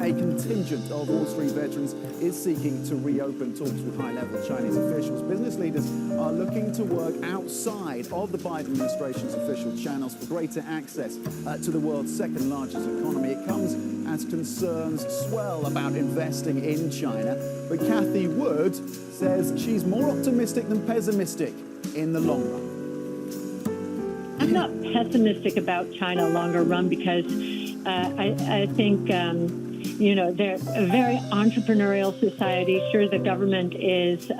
a contingent of Wall Street veterans is seeking to reopen talks with high-level Chinese officials. Business leaders are looking to work outside of the Biden administration's official channels for greater access to the world's second-largest economy. It comes as concerns swell about investing in China. But Cathie Wood says she's more optimistic than pessimistic in the long run. I'm not pessimistic about China longer run because I think, you know, they're a very entrepreneurial society. Sure, the government is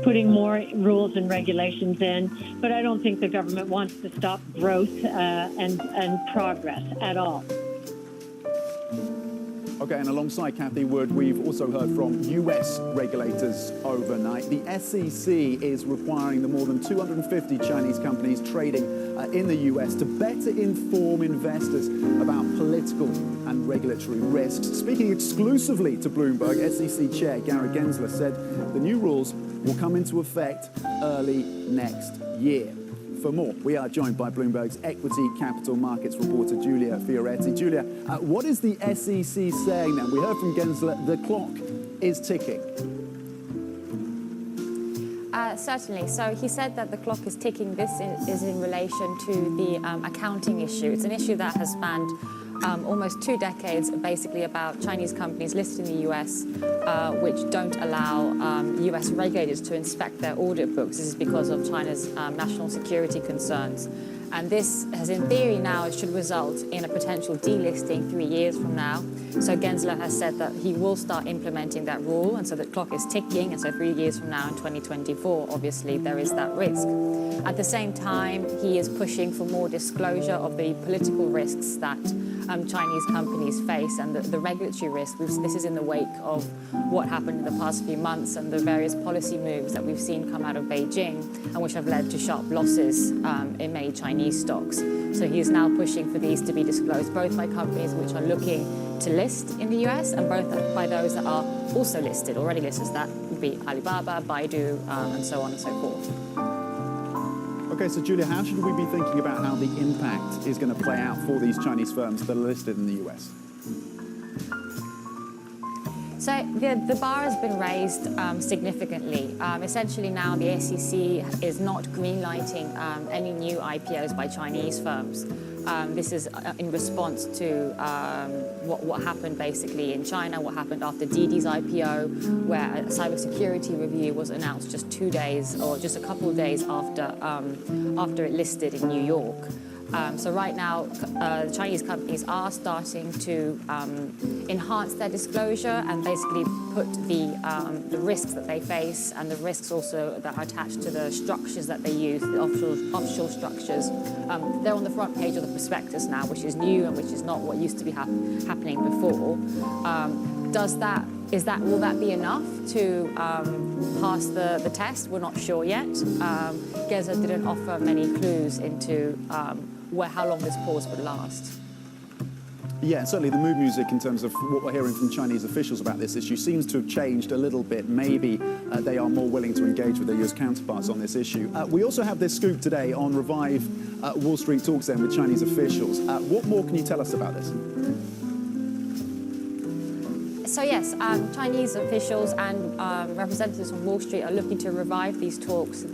putting more rules and regulations in, but I don't think the government wants to stop growth and progress at all. Okay, and alongside Cathie Wood, we've also heard from US regulators overnight. The SEC is requiring the more than 250 Chinese companies trading in the US to better inform investors about political and regulatory risks. Speaking exclusively to Bloomberg, SEC Chair Gary Gensler said the new rules will come into effect early next year. For more, we are joined by Bloomberg's equity capital markets reporter, Julia Fioretti. Julia, what is the SEC saying now? We heard from Gensler, the clock is ticking. Certainly. So he said that the clock is ticking. This is in relation to the accounting issue. It's an issue that has spanned almost 2 decades, basically about Chinese companies listed in the US, which don't allow US regulators to inspect their audit books. This is because of China's national security concerns. And this has, in theory now, it should result in a potential delisting 3 years from now. So Gensler has said that he will start implementing that rule, and so the clock is ticking, and so 3 years from now in 2024, obviously, there is that risk. At the same time, he is pushing for more disclosure of the political risks that Chinese companies face and the regulatory risks. This is in the wake of what happened in the past few months and the various policy moves that we've seen come out of Beijing and which have led to sharp losses in many Chinese stocks. So he is now pushing for these to be disclosed, both by companies which are looking to list in the US and both by those that are also listed, already listed. That would be Alibaba, Baidu, and so on and so forth. Okay, so Julia, how should we be thinking about how the impact is going to play out for these Chinese firms that are listed in the US? So the bar has been raised significantly. Essentially now the SEC is not greenlighting any new IPOs by Chinese firms. This is in response to what happened basically in China, what happened after Didi's IPO, where a cybersecurity review was announced just 2 days or just a couple of days after it listed in New York. So right now, Chinese companies are starting to enhance their disclosure and basically put the risks that they face and the risks also that are attached to the structures that they use, the offshore structures. They're on the front page of the prospectus now, which is new and which is not what used to be happening before. Will that be enough to pass the test? We're not sure yet. Gensler didn't offer many clues into how long this pause would last. Yeah, certainly the mood music in terms of what we're hearing from Chinese officials about this issue seems to have changed a little bit. Maybe they are more willing to engage with their US counterparts on this issue. We also have this scoop today on Revive Wall Street Talks then with Chinese officials. What more can you tell us about this? So yes, Chinese officials and representatives from Wall Street are looking to revive these talks.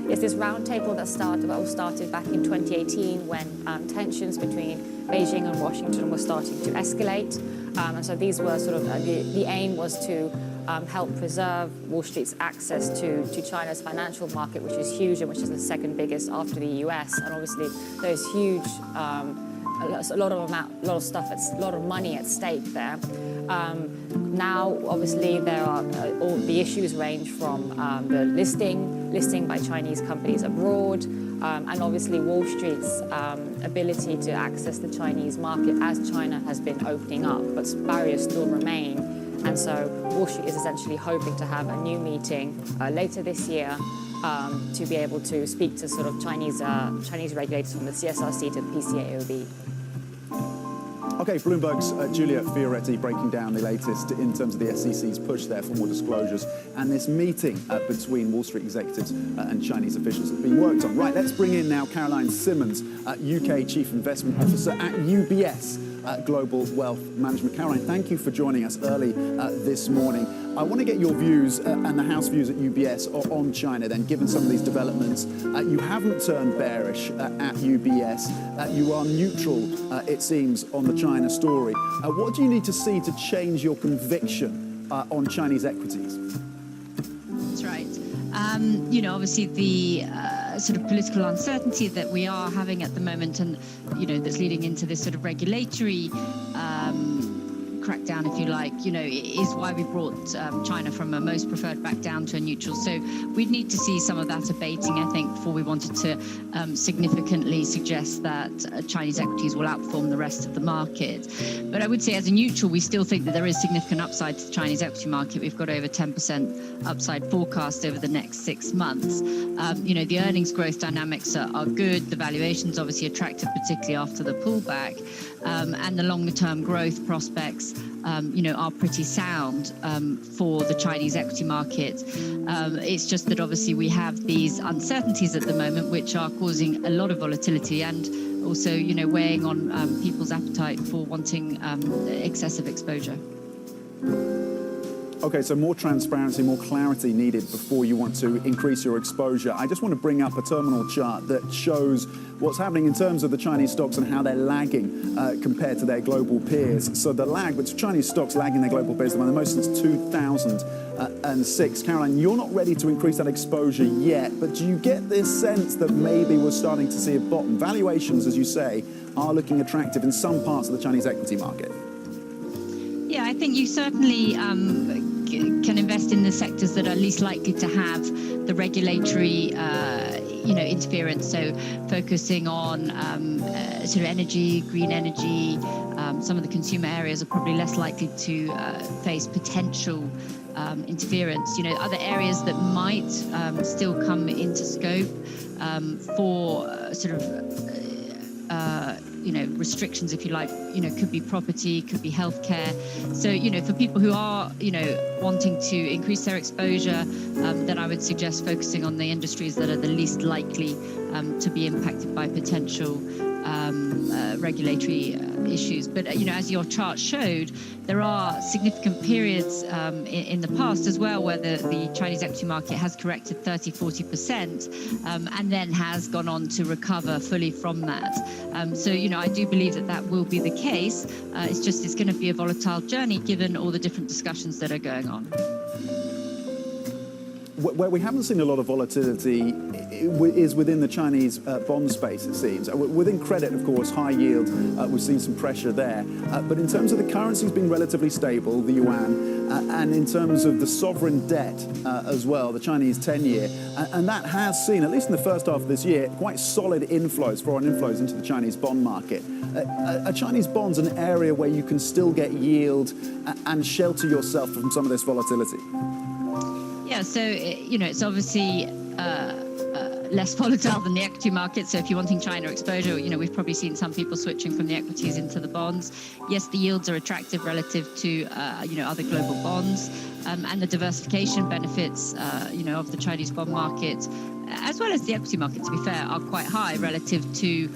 It's this roundtable that started back in 2018 when tensions between Beijing and Washington were starting to escalate. And so these were sort of, the aim was to help preserve Wall Street's access to China's financial market, which is huge and which is the second biggest after the US. And obviously there's huge, a lot of money at stake there. Now, obviously, there are all the issues range from the listing by Chinese companies abroad, and obviously Wall Street's ability to access the Chinese market as China has been opening up, but barriers still remain. And so Wall Street is essentially hoping to have a new meeting later this year to be able to speak to sort of Chinese regulators from the CSRC to the PCAOB. Okay, Bloomberg's Julia Fioretti breaking down the latest in terms of the SEC's push there for more disclosures and this meeting between Wall Street executives and Chinese officials that's being worked on. Right, let's bring in now Caroline Simmons, UK Chief Investment Officer at UBS. Global Wealth Management. Caroline, thank you for joining us early this morning. I want to get your views and the House views at UBS on China then, given some of these developments. You haven't turned bearish at UBS. You are neutral, it seems, on the China story. What do you need to see to change your conviction on Chinese equities? That's right. Obviously the sort of political uncertainty that we are having at the moment, and that's leading into this sort of regulatory crackdown, if you like, is why we brought China from a most preferred back down to a neutral. So we'd need to see some of that abating, I think, before we wanted to significantly suggest that Chinese equities will outperform the rest of the market. But I would say as a neutral, we still think that there is significant upside to the Chinese equity market. We've got over 10% upside forecast over the next 6 months. The earnings growth dynamics are good. The valuation's obviously attractive, particularly after the pullback. And the longer-term growth prospects, are pretty sound for the Chinese equity market. It's just that obviously we have these uncertainties at the moment, which are causing a lot of volatility and also, weighing on people's appetite for wanting excessive exposure. Okay, so more transparency, more clarity needed before you want to increase your exposure. I just want to bring up a terminal chart that shows what's happening in terms of the Chinese stocks and how they're lagging compared to their global peers. So the lag, but Chinese stocks lagging their global peers, the most since 2006. Caroline, you're not ready to increase that exposure yet, but do you get this sense that maybe we're starting to see a bottom? Valuations, as you say, are looking attractive in some parts of the Chinese equity market. Yeah, I think you certainly can invest in the sectors that are least likely to have the regulatory, interference. So focusing on sort of energy, green energy. Some of the consumer areas are probably less likely to face potential interference. Other areas that might still come into scope for sort of restrictions, if you like, could be property, could be healthcare. So, for people who are, wanting to increase their exposure, then I would suggest focusing on the industries that are the least likely to be impacted by potential regulatory issues. But, as your chart showed, there are significant periods in the past as well where the Chinese equity market has corrected 30-40% and then has gone on to recover fully from that. So, I do believe that will be the case. It's going to be a volatile journey given all the different discussions that are going on. Where we haven't seen a lot of volatility is within the Chinese bond space, it seems. Within credit, of course, high yield, we've seen some pressure there. But in terms of the currency, it's been relatively stable, the yuan, and in terms of the sovereign debt as well, the Chinese 10-year. And that has seen, at least in the first half of this year, quite solid inflows, foreign inflows into the Chinese bond market. Are Chinese bonds an area where you can still get yield and shelter yourself from some of this volatility? Yeah, so, it's obviously less volatile than the equity market. So if you're wanting China exposure, we've probably seen some people switching from the equities into the bonds. Yes, the yields are attractive relative to, other global bonds. And the diversification benefits, of the Chinese bond market, as well as the equity market, to be fair, are quite high relative to,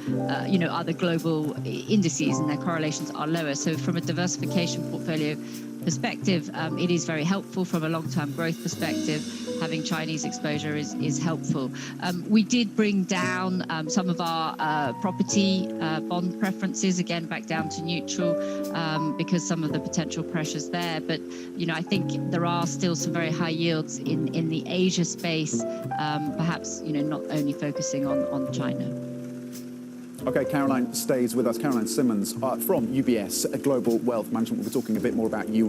other global indices, and their correlations are lower. So from a diversification portfolio perspective, it is very helpful. From a long-term growth perspective, having Chinese exposure is helpful. We did bring down some of our property bond preferences, again, back down to neutral because some of the potential pressures there. But, I think there are still some very high yields in the Asia space, perhaps, not only focusing on China. Okay, Caroline stays with us. Caroline Simmons from UBS Global Wealth Management. We'll be talking a bit more about you.